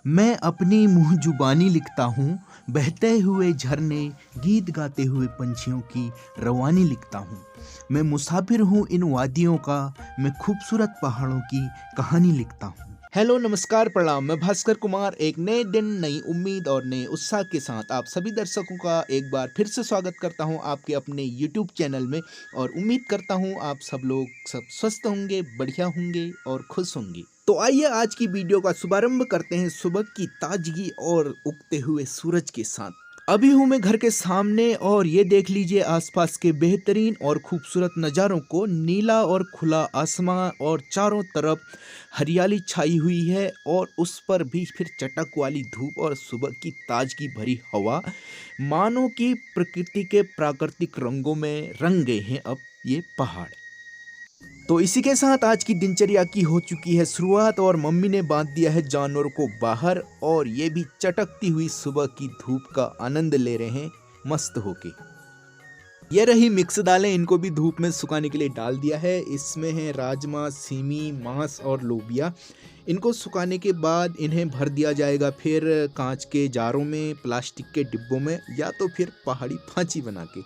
मैं अपनी मुँह जुबानी लिखता हूँ, बहते हुए झरने, गीत गाते हुए पंछियों की रवानी लिखता हूँ। मैं मुसाफिर हूँ इन वादियों का, मैं खूबसूरत पहाड़ों की कहानी लिखता हूँ। हेलो, नमस्कार, प्रणाम। मैं भास्कर कुमार एक नए दिन, नई उम्मीद और नए उत्साह के साथ आप सभी दर्शकों का एक बार फिर से स्वागत करता हूं आपके अपने यूट्यूब चैनल में और उम्मीद करता हूं आप सब लोग सब स्वस्थ होंगे, बढ़िया होंगे और खुश होंगे। तो आइए आज की वीडियो का शुभारंभ करते हैं सुबह की ताजगी और उगते हुए सूरज के साथ। अभी हूँ मैं घर के सामने और ये देख लीजिए आसपास के बेहतरीन और खूबसूरत नज़ारों को। नीला और खुला आसमां और चारों तरफ हरियाली छाई हुई है और उस पर भी फिर चटक वाली धूप और सुबह की ताजगी भरी हवा, मानो कि प्रकृति के प्राकृतिक रंगों में रंग गए हैं अब ये पहाड़। तो इसी के साथ आज की दिनचर्या की हो चुकी है शुरुआत और मम्मी ने बांध दिया है जानवरों को बाहर और ये भी चटकती हुई सुबह की धूप का आनंद ले रहे हैं मस्त होके। ये रही मिक्स दालें, इनको भी धूप में सुखाने के लिए डाल दिया है। इसमें है राजमा, सीमी, मांस और लोबिया। इनको सुखाने के बाद इन्हें भर दिया जाएगा फिर कांच के जारों में, प्लास्टिक के डिब्बों में या तो फिर पहाड़ी फांची बना के।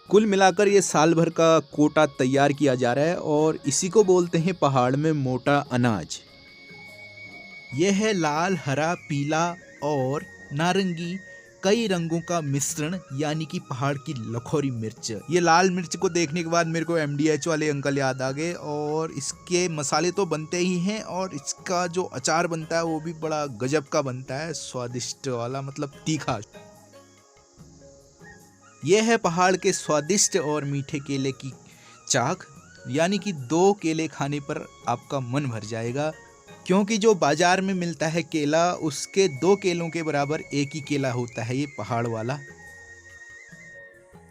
कुल मिलाकर ये साल भर का कोटा तैयार किया जा रहा है और इसी को बोलते हैं पहाड़ में मोटा अनाज। यह है लाल, हरा, पीला और नारंगी कई रंगों का मिश्रण, यानी कि पहाड़ की लखोरी मिर्च। ये लाल मिर्च को देखने के बाद मेरे को MDH वाले अंकल याद आ गए। और इसके मसाले तो बनते ही हैं और इसका जो अचार बनता है वो भी बड़ा गजब का बनता है, स्वादिष्ट वाला, मतलब तीखा। यह है पहाड़ के स्वादिष्ट और मीठे केले की चाक, यानी कि 2 केले खाने पर आपका मन भर जाएगा, क्योंकि जो बाजार में मिलता है केला उसके 2 केलों के बराबर एक ही केला होता है ये पहाड़ वाला।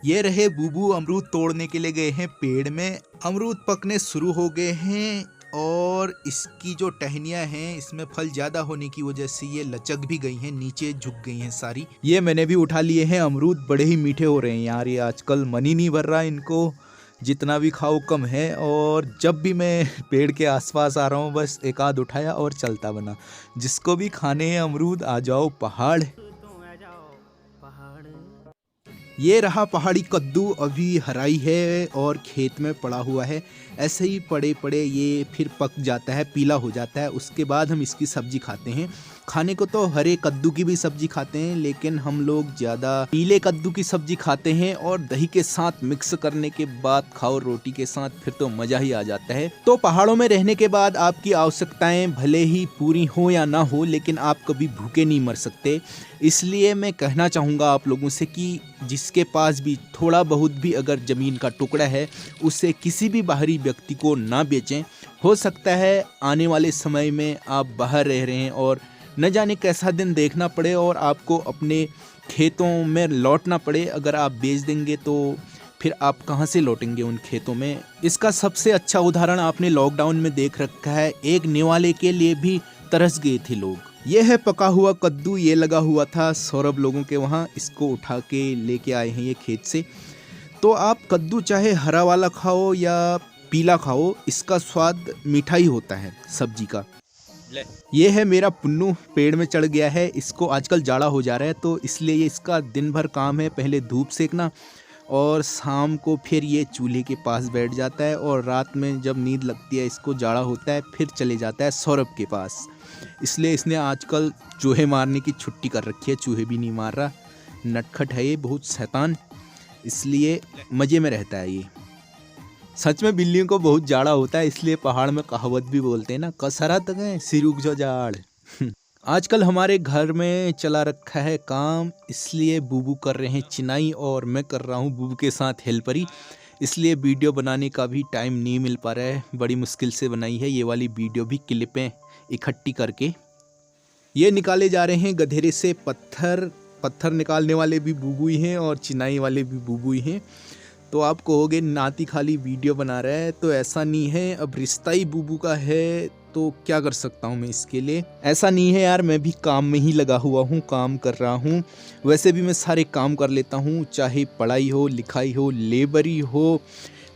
ये रहे बूबू, अमरूद तोड़ने के लिए गए हैं पेड़ में। अमरूद पकने शुरू हो गए हैं और इसकी जो टहनियां हैं इसमें फल ज्यादा होने की वजह से ये लचक भी गई हैं, नीचे झुक गई हैं सारी। ये मैंने भी उठा लिए हैं। अमरूद बड़े ही मीठे हो रहे हैं यार, ये आजकल मन ही नहीं भर रहा इनको, जितना भी खाओ कम है। और जब भी मैं पेड़ के आसपास आ रहा हूँ बस एक आध उठाया और चलता बना। जिसको भी खाने हैं अमरूद आ जाओ पहाड़। ये रहा पहाड़ी कद्दू, अभी हराई है और खेत में पड़ा हुआ है। ऐसे ही पड़े पड़े ये फिर पक जाता है, पीला हो जाता है, उसके बाद हम इसकी सब्जी खाते हैं। खाने को तो हरे कद्दू की भी सब्जी खाते हैं, लेकिन हम लोग ज़्यादा पीले कद्दू की सब्जी खाते हैं और दही के साथ मिक्स करने के बाद खाओ रोटी के साथ, फिर तो मज़ा ही आ जाता है। तो पहाड़ों में रहने के बाद आपकी आवश्यकताएं भले ही पूरी हो या ना हो, लेकिन आप कभी भूखे नहीं मर सकते। इसलिए मैं कहना चाहूँगा आप लोगों से कि जिसके पास भी थोड़ा बहुत भी अगर ज़मीन का टुकड़ा है, उसे किसी भी बाहरी व्यक्ति को ना बेचें। हो सकता है आने वाले समय में आप बाहर रह रहे हैं और न जाने कैसा दिन देखना पड़े और आपको अपने खेतों में लौटना पड़े। अगर आप बेच देंगे तो फिर आप कहाँ से लौटेंगे उन खेतों में। इसका सबसे अच्छा उदाहरण आपने लॉकडाउन में देख रखा है। एक निवाले के लिए भी तरस गए थे लोग। यह है पका हुआ कद्दू, ये लगा हुआ था सौरभ लोगों के वहाँ, इसको उठा के लेके आए हैं ये खेत से। तो आप कद्दू चाहे हरा वाला खाओ या पीला खाओ, इसका स्वाद मीठा ही होता है सब्जी का। ये है मेरा पुन्नू, पेड़ में चढ़ गया है। इसको आजकल जाड़ा हो जा रहा है तो इसलिए ये इसका दिन भर काम है, पहले धूप सेकना और शाम को फिर ये चूल्हे के पास बैठ जाता है और रात में जब नींद लगती है, इसको जाड़ा होता है, फिर चले जाता है सौरभ के पास। इसलिए इसने आजकल चूहे मारने की छुट्टी कर रखी है, चूहे भी नहीं मार रहा। नटखट है ये, बहुत शैतान, इसलिए मज़े में रहता है ये। सच में बिल्लियों को बहुत जाड़ा होता है, इसलिए पहाड़ में कहावत भी बोलते हैं ना, कसरत गए सिर उग जो जाड़। आजकल हमारे घर में चला रखा है काम, इसलिए बूबू कर रहे हैं चिनाई और मैं कर रहा हूँ बूबू के साथ हेल्परी। इसलिए वीडियो बनाने का भी टाइम नहीं मिल पा रहा है, बड़ी मुश्किल से बनाई है ये वाली वीडियो भी क्लिपें इकट्ठी करके। ये निकाले जा रहे हैं गधेरे से पत्थर। पत्थर निकालने वाले भी बूबू ही हैं और चिनाई वाले भी बूबू ही हैं। तो आप कहोगे नाती खाली वीडियो बना रहा है, तो ऐसा नहीं है। अब रिश्ता ही बूबू का है तो क्या कर सकता हूँ मैं इसके लिए। ऐसा नहीं है यार, मैं भी काम में ही लगा हुआ हूँ, काम कर रहा हूँ। वैसे भी मैं सारे काम कर लेता हूँ, चाहे पढ़ाई हो, लिखाई हो, लेबरी हो,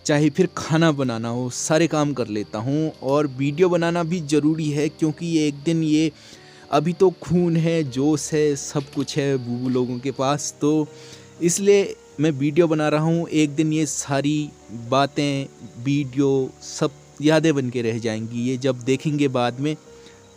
चाहे फिर खाना बनाना हो, सारे काम कर लेता हूँ। और वीडियो बनाना भी ज़रूरी है, क्योंकि एक दिन ये अभी तो खून है, जोश है, सब कुछ है बूबू लोगों के पास, तो इसलिए मैं वीडियो बना रहा हूँ। एक दिन ये सारी बातें, वीडियो सब यादें बन के रह जाएंगी। ये जब देखेंगे बाद में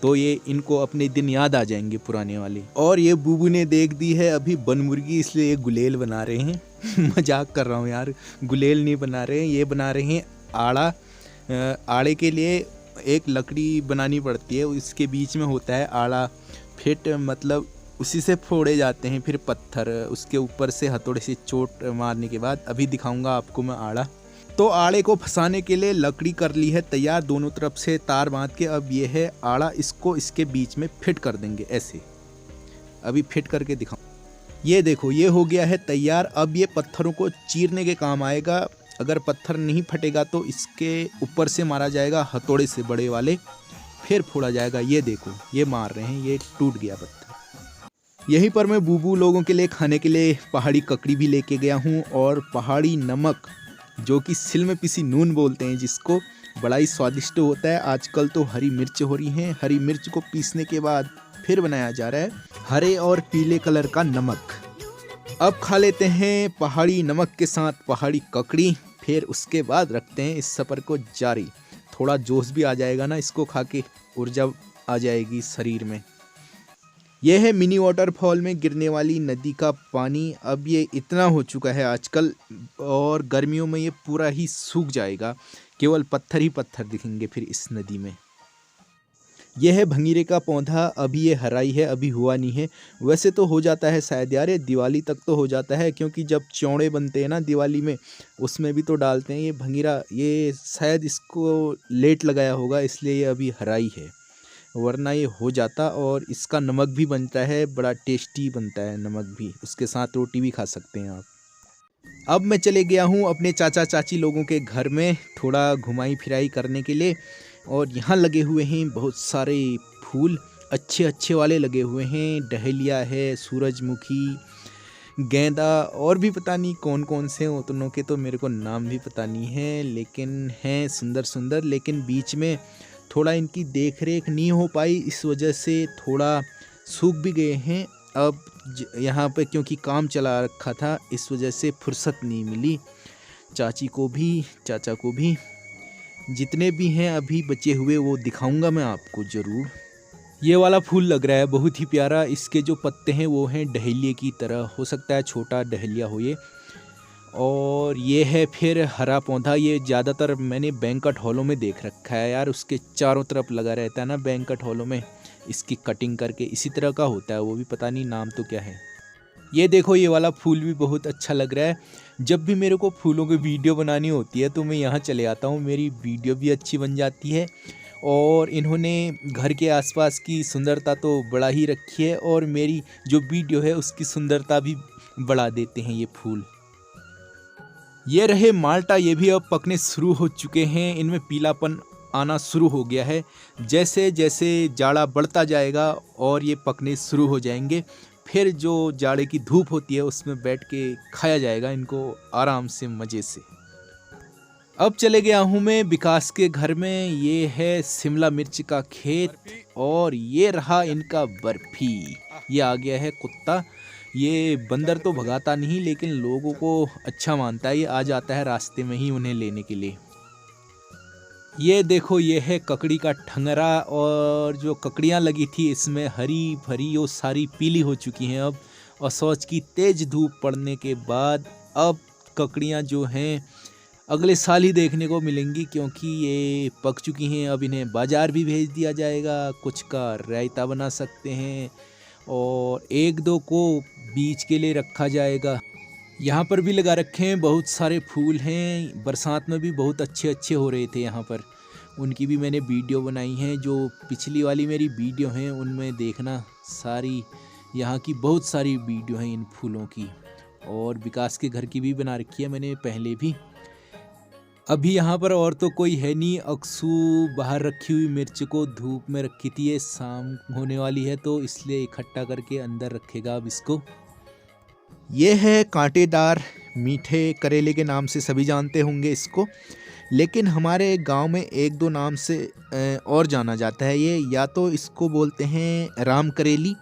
तो ये इनको अपने दिन याद आ जाएंगे पुराने वाले। और ये बूबू ने देख दी है अभी बन मुर्गी, इसलिए ये गुलेल बना रहे हैं। मजाक कर रहा हूँ यार, गुलेल नहीं बना रहे हैं, ये बना रहे हैं आड़ा। आड़े के लिए एक लकड़ी बनानी पड़ती है, इसके बीच में होता है आड़ा फिट, मतलब उसी से फोड़े जाते हैं फिर पत्थर, उसके ऊपर से हथौड़े से चोट मारने के बाद अभी दिखाऊंगा आपको मैं आड़ा। तो आड़े को फंसाने के लिए लकड़ी कर ली है तैयार, दोनों तरफ से तार बांध के। अब ये है आड़ा, इसको इसके बीच में फिट कर देंगे ऐसे। अभी फिट करके दिखाऊं, ये देखो ये हो गया है तैयार। अब ये पत्थरों को चीरने के काम आएगा। अगर पत्थर नहीं फटेगा तो इसके ऊपर से मारा जाएगा हथौड़े से बड़े वाले, फिर फोड़ा जाएगा। ये देखो ये मार रहे हैं, ये टूट गया पत्थर। यहीं पर मैं बूबू लोगों के लिए खाने के लिए पहाड़ी ककड़ी भी लेके गया हूँ, और पहाड़ी नमक जो कि सिल में पिसी नून बोलते हैं जिसको, बड़ा ही स्वादिष्ट होता है। आजकल तो हरी मिर्च हो रही हैं, हरी मिर्च को पीसने के बाद फिर बनाया जा रहा है हरे और पीले कलर का नमक। अब खा लेते हैं पहाड़ी नमक के साथ पहाड़ी ककड़ी, फिर उसके बाद रखते हैं इस सफ़र को जारी। थोड़ा जोश भी आ जाएगा ना, इसको खा के ऊर्जा आ जाएगी शरीर में। यह है मिनी वाटरफॉल में गिरने वाली नदी का पानी। अब ये इतना हो चुका है आजकल, और गर्मियों में ये पूरा ही सूख जाएगा, केवल पत्थर ही पत्थर दिखेंगे फिर इस नदी में। यह है भंगीरे का पौधा, अभी ये हराई है, अभी हुआ नहीं है। वैसे तो हो जाता है शायद यार, ये दिवाली तक तो हो जाता है, क्योंकि जब चौड़े बनते हैं ना दिवाली में, उसमें भी तो डालते हैं ये भंगीरा। ये शायद इसको लेट लगाया होगा, इसलिए ये अभी हराई है, वरना ये हो जाता। और इसका नमक भी बनता है, बड़ा टेस्टी बनता है नमक भी, उसके साथ रोटी भी खा सकते हैं आप। अब मैं चले गया हूँ अपने चाचा चाची लोगों के घर में थोड़ा घुमाई फिराई करने के लिए, और यहाँ लगे हुए हैं बहुत सारे फूल, अच्छे अच्छे वाले लगे हुए हैं। डहेलिया है, सूरजमुखी, गेंदा, और भी पता नहीं कौन कौन से हैं, उतनों के तो मेरे को नाम भी पता नहीं है, लेकिन हैं सुंदर सुंदर। लेकिन बीच में थोड़ा इनकी देख रेख नहीं हो पाई, इस वजह से थोड़ा सूख भी गए हैं। अब यहाँ पे क्योंकि काम चला रखा था, इस वजह से फुर्सत नहीं मिली चाची को भी चाचा को भी। जितने भी हैं अभी बचे हुए वो दिखाऊंगा मैं आपको ज़रूर। ये वाला फूल लग रहा है बहुत ही प्यारा, इसके जो पत्ते हैं वो हैं डहेलिया की तरह, हो सकता है छोटा डहेलिया हो ये। और ये है फिर हरा पौधा, ये ज़्यादातर मैंने बैंक्वेट हॉलों में देख रखा है यार, उसके चारों तरफ लगा रहता है ना बैंक्वेट हॉलों में, इसकी कटिंग करके इसी तरह का होता है, वो भी पता नहीं नाम तो क्या है। ये देखो ये वाला फूल भी बहुत अच्छा लग रहा है। जब भी मेरे को फूलों की वीडियो बनानी होती है तो मैं यहाँ चले आता हूँ, मेरी वीडियो भी अच्छी बन जाती है। और इन्होंने घर के आसपास की सुंदरता तो बढ़ा ही रखी है, और मेरी जो वीडियो है उसकी सुंदरता भी बढ़ा देते हैं ये फूल। ये रहे माल्टा, ये भी अब पकने शुरू हो चुके हैं, इनमें पीलापन आना शुरू हो गया है। जैसे जैसे जाड़ा बढ़ता जाएगा और ये पकने शुरू हो जाएंगे, फिर जो जाड़े की धूप होती है उसमें बैठ के खाया जाएगा इनको आराम से मज़े से। अब चले गया हूँ मैं विकास के घर में। ये है शिमला मिर्च का खेत, और ये रहा इनका बर्फी। ये आ गया है कुत्ता, ये बंदर तो भगाता नहीं लेकिन लोगों को अच्छा मानता है, ये आ जाता है रास्ते में ही उन्हें लेने के लिए। ये देखो ये है ककड़ी का ठंगरा, और जो ककड़ियाँ लगी थी इसमें हरी भरी वो सारी पीली हो चुकी हैं अब, और सोच की तेज़ धूप पड़ने के बाद अब ककड़ियाँ जो हैं अगले साल ही देखने को मिलेंगी, क्योंकि ये पक चुकी हैं। अब इन्हें बाज़ार भी भेज दिया जाएगा, कुछ का रायता बना सकते हैं, और एक दो को बीज के लिए रखा जाएगा। यहाँ पर भी लगा रखे हैं बहुत सारे फूल हैं, बरसात में भी बहुत अच्छे अच्छे हो रहे थे यहाँ पर, उनकी भी मैंने वीडियो बनाई हैं। जो पिछली वाली मेरी वीडियो हैं उनमें देखना, सारी यहाँ की बहुत सारी वीडियो हैं इन फूलों की। और विकास के घर की भी बना रखी है मैंने पहले भी। अभी यहाँ पर और तो कोई है नहीं, अक्सू बाहर रखी हुई मिर्च को धूप में रखी थी, ये शाम होने वाली है तो इसलिए इकट्ठा करके अंदर रखेगा अब इसको। ये है कांटेदार मीठे करेले के नाम से सभी जानते होंगे इसको। लेकिन हमारे गांव में एक दो नाम से और जाना जाता है ये, या तो इसको बोलते हैं राम करेली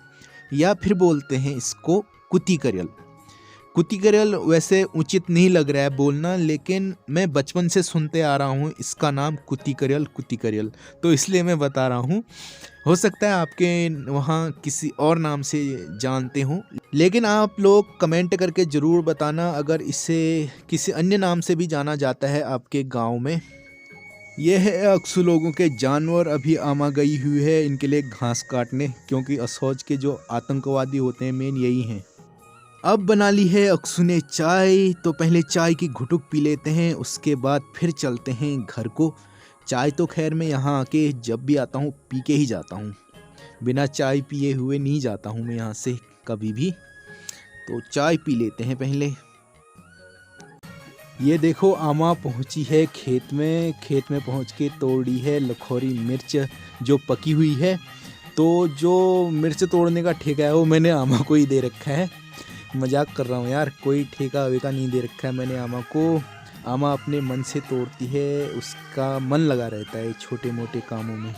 या फिर बोलते हैं इसको कुती करेल। कुती करेल वैसे उचित नहीं लग रहा है बोलना, लेकिन मैं बचपन से सुनते आ रहा हूँ इसका नाम कुती करेल, तो इसलिए मैं बता रहा हूँ। हो सकता है आपके वहाँ किसी और नाम से जानते हो, लेकिन आप लोग कमेंट करके ज़रूर बताना अगर इसे किसी अन्य नाम से भी जाना जाता है आपके गांव में। यह है अक्सर लोगों के जानवर। अभी आमा गई हुई है इनके लिए घास काटने, क्योंकि असौज के जो आतंकवादी होते हैं मेन यही हैं। अब बना ली है अक्सू ने चाय, तो पहले चाय की घुटुक पी लेते हैं, उसके बाद फिर चलते हैं घर को। चाय तो खैर मैं यहाँ आके जब भी आता हूँ पी के ही जाता हूँ, बिना चाय पिए हुए नहीं जाता हूँ मैं यहाँ से कभी भी। तो चाय पी लेते हैं पहले। ये देखो आमा पहुँची है खेत में पहुँच के तोड़ी है लखोरी मिर्च जो पकी हुई है। तो जो मिर्च तोड़ने का ठेका है वो मैंने आमा को ही दे रखा है। मजाक कर रहा हूँ यार, कोई ठेका वेका नहीं दे रखा है मैंने आमा को। आमा अपने मन से तोड़ती है, उसका मन लगा रहता है छोटे मोटे कामों में।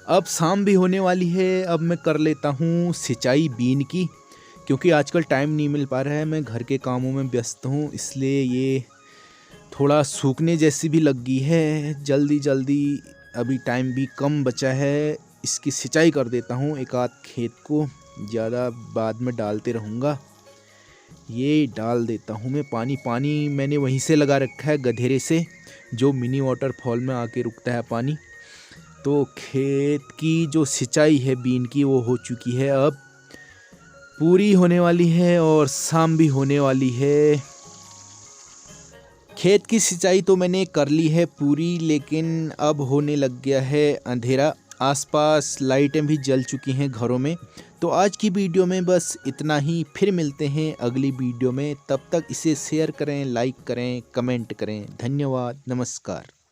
अब शाम भी होने वाली है, अब मैं कर लेता हूँ सिंचाई बीन की, क्योंकि आजकल टाइम नहीं मिल पा रहा है, मैं घर के कामों में व्यस्त हूँ, इसलिए ये थोड़ा सूखने जैसी भी लग गई है। जल्दी जल्दी अभी टाइम भी कम बचा है, इसकी सिंचाई कर देता हूँ एक आध खेत को, ज़्यादा बाद में डालते रहूँगा। ये डाल देता हूँ मैं पानी मैंने वहीं से लगा रखा है गधेरे से, जो मिनी वाटरफॉल में आके रुकता है पानी। तो खेत की जो सिंचाई है बीन की वो हो चुकी है, अब पूरी होने वाली है और शाम भी होने वाली है। खेत की सिंचाई तो मैंने कर ली है पूरी, लेकिन अब होने लग गया है अंधेरा, आसपास लाइटें भी जल चुकी हैं घरों में। तो आज की वीडियो में बस इतना ही, फिर मिलते हैं अगली वीडियो में। तब तक इसे शेयर करें, लाइक करें, कमेंट करें। धन्यवाद, नमस्कार।